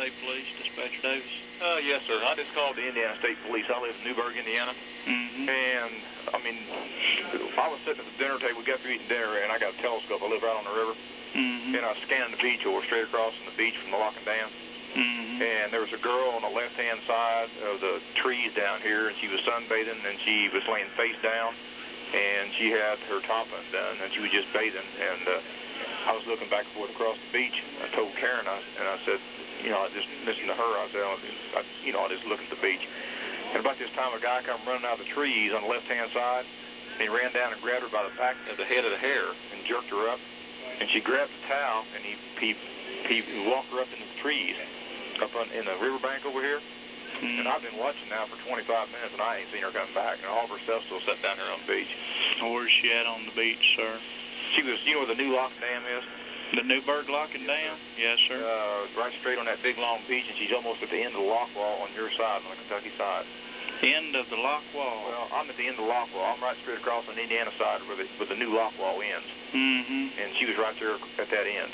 State Police, Dispatcher Davis. Yes, sir. I just called the Indiana State Police. I live in Newburgh, Indiana. And, I mean, I was sitting at the dinner table. We got through eating dinner, and I got a telescope. I live right on the river. And I was scanning the beach over straight across from the beach from the lock and dam. And there was a girl on the left-hand side of the trees down here, and she was sunbathing, and she was laying face down, and she had her top undone, and she was just bathing. And I was looking back and forth across the beach. I told Karen, and I said, you know, I just listened to her. I said, I just looked at the beach. And about this time, a guy come running out of the trees on the left-hand side, and he ran down and grabbed her by the back of the head of the hair and jerked her up. And she grabbed the towel, and he walked her up into the trees up in the riverbank over here. And I've been watching now for 25 minutes, and I ain't seen her come back. And all of her stuff's still sitting down here on the beach. Where's she at on the beach, sir? She was, you know where the new lock and dam is? The Newburgh lock and dam? Yes, sir. Right straight on that big long beach, and she's almost at the end of the lock wall on your side, on the Kentucky side. End of the lock wall? Well, I'm at the end of the lock wall. I'm right straight across on the Indiana side where the new lock wall ends. And she was right there at that end.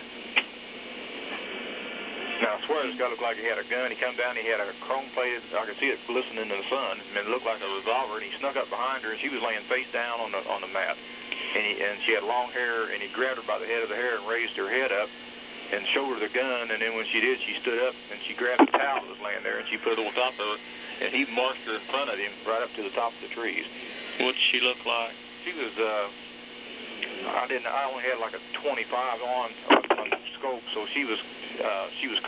Now, I swear this guy looked like he had a gun. He come down, he had a chrome-plated, I could see it glistening in the sun, and it looked like a revolver, and he snuck up behind her, and she was laying face down on the mat. And she had long hair, and he grabbed her by the head of the hair and raised her head up and showed her the gun, and then when she did, she stood up, and she grabbed the towel that was laying there, and she put it on top of her, and he marched her in front of him right up to the top of the trees. What did she look like? She was, I only had like a 25 on the scope, so she was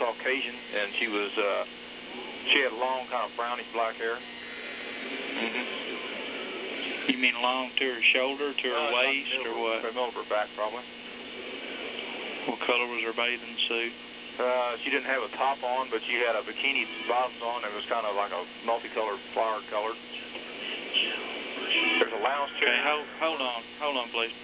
Caucasian, and she had long, kind of brownish black hair. You mean long to her shoulder, to her waist, or what? Middle of her back, probably. What color was her bathing suit? She didn't have a top on, but she had a bikini bottoms on. It was kind of like a multicolored, flowered color. There's a lounge chair. Okay, hold on, please.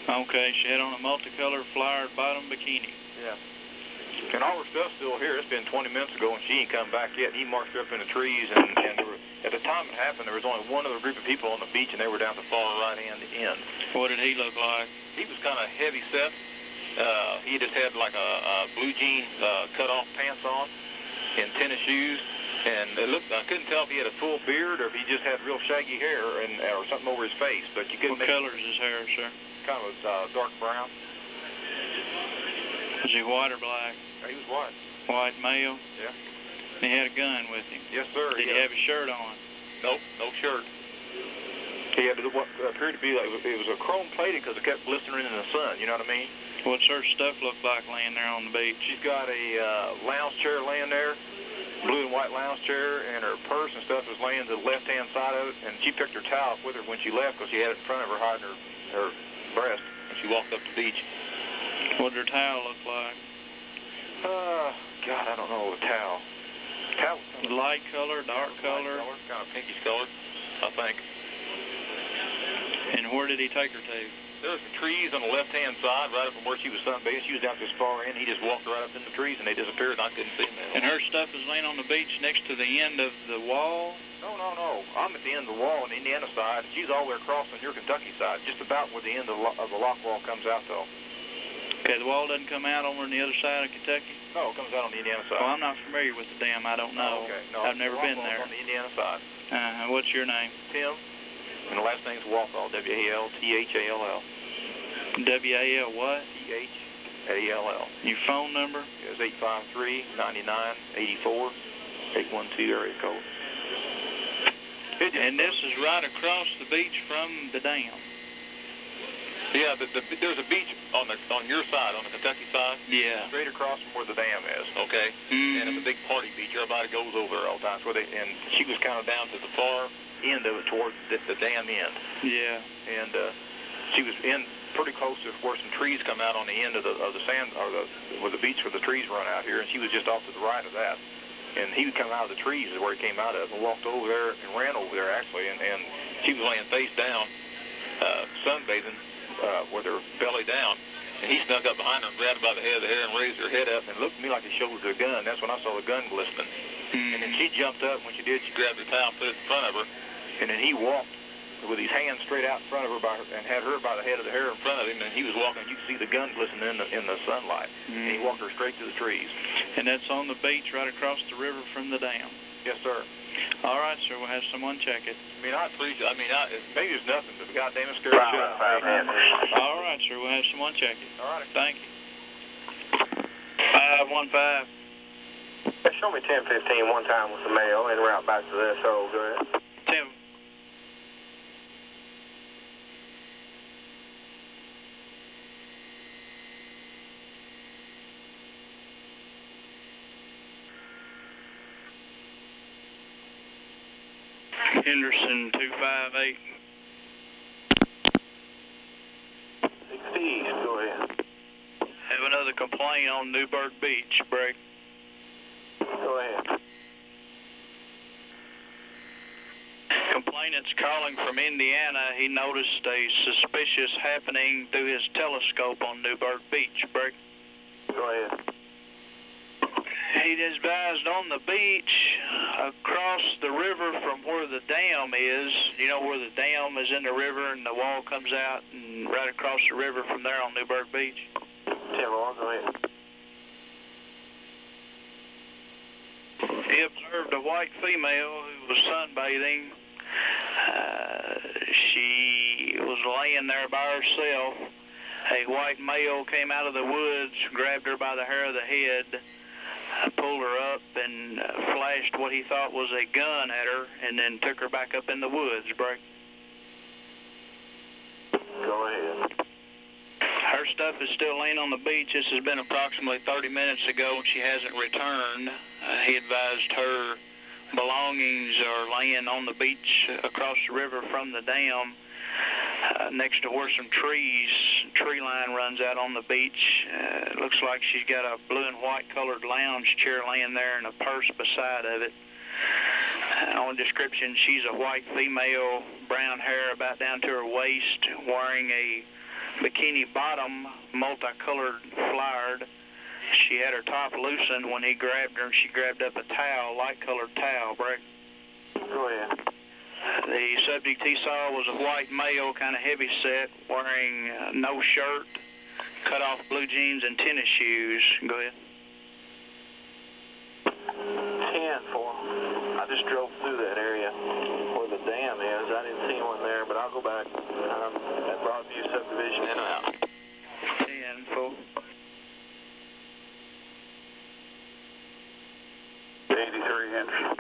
Okay, she had on a multicolored flowered bottom bikini. Yeah. And all her stuff's still here. It's been 20 minutes ago, and she ain't come back yet. He marched her up in the trees, and there were, at the time it happened, there was only one other group of people on the beach, and they were down the far right-hand end. What did he look like? He was kind of heavy set. He just had like a blue jean cut-off pants on and tennis shoes. And it looked, I couldn't tell if he had a full beard or if he just had real shaggy hair or something over his face. But you couldn't. What color is his hair, sir? Kind of dark brown. Was he white or black? He was white. White male? Yeah. And he had a gun with him? Yes, sir. Did he have a shirt on? Nope, no shirt. He had what appeared to be like, it was a chrome plated because it kept glistening in the sun, you know what I mean? What's her stuff look like laying there on the beach? She's got a lounge chair laying there, blue and white lounge chair, and her purse and stuff was laying to the left-hand side of it, and she picked her towel with her when she left because she had it in front of her hiding her breast, and she walked up the beach. What did her towel look like? God, I don't know, the towel. Towel. Light color, dark color? Kind of pinkish color, I think. And where did he take her to? There were some trees on the left-hand side, right up from where she was sunbathing. She was down to this far end. He just walked right up in the trees, and they disappeared, and I couldn't see them. And her stuff is laying on the beach next to the end of the wall? No. I'm at the end of the wall on the Indiana side. She's all the way across on your Kentucky side, just about where the end of the lock wall comes out, though. Okay, the wall doesn't come out over on the other side of Kentucky? No, it comes out on the Indiana side. Well, I'm not familiar with the dam. I don't know. Okay. No, I've never been there. On the Indiana side. What's your name? Tim. And the last name's Walthall, W-A-L-T-H-A-L-L. W-A-L what? T-H-A-L-L. Your phone number? It's 853-9984, 812 area code. And this is right across the beach from the dam? Yeah, there's a beach on your side, on the Kentucky side. Yeah. Straight across from where the dam is, okay? And it's a big party beach. Everybody goes over there all the time. And she was kind of down to the far end of it towards the dam end. Yeah. And she was in pretty close to where some trees come out on the end of the sand, or where the beach where the trees run out here, and she was just off to the right of that. And he would come out of the trees is where he came out of, and walked over there and ran over there actually, and she was laying face down, sunbathing with her belly down, and he snuck up behind her and grabbed her by the head of the hair and raised her head up and looked at me like he showed her a gun. That's when I saw the gun glistening. And then she jumped up. When she did, she grabbed her towel and put it in front of her, and then he walked with his hands straight out in front of her and had her by the head of the hair in front of him, and he was walking. You could see the gun glistening in the sunlight, and he walked her straight to the trees. And that's on the beach right across the river from the dam? Yes, sir. All right, sir. We'll have someone check it. Maybe it's nothing, but goddamn it scared the shit out of me. All right, sir. We'll have someone check it. All right. Thank you. 515. Show me 1015 one time with the mail en route back to this. So go ahead. Tim. Henderson 258. East, go ahead. Have another complaint on Newburgh Beach, break. Go ahead. Complainant's calling from Indiana. He noticed a suspicious happening through his telescope on Newburgh Beach, break. Go ahead. He advised on the beach across the river from where the dam is. You know where the dam is in the river and the wall comes out, and right across the river from there on Newburgh Beach. Tim Walthall, go ahead. He observed a white female who was sunbathing. She was laying there by herself. A white male came out of the woods, grabbed her by the hair of the head, pulled her up, and flashed what he thought was a gun at her, and then took her back up in the woods, Break. Go ahead. Her stuff is still laying on the beach. This has been approximately 30 minutes ago, and she hasn't returned. He advised her belongings are laying on the beach across the river from the dam, next to where some tree line runs out on the beach. It looks like she's got a blue and white colored lounge chair laying there and a purse beside of it. On description, she's a white female, brown hair about down to her waist, wearing a bikini bottom, multicolored flowered. She had her top loosened when he grabbed her, and she grabbed up a towel, light-colored towel, Break. Go ahead. The subject he saw was a white male, kind of heavy set, wearing no shirt, cut-off blue jeans, and tennis shoes. Go ahead. 10-4. I just drove through that area where the dam is. I didn't see one there, but I'll go back. At Broadview subdivision in and out. 10-4. 83 Henderson.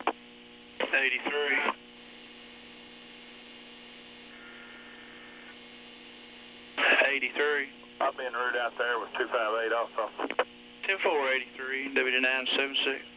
83. I've been route out there with 258 also. 10-4, 83, W976.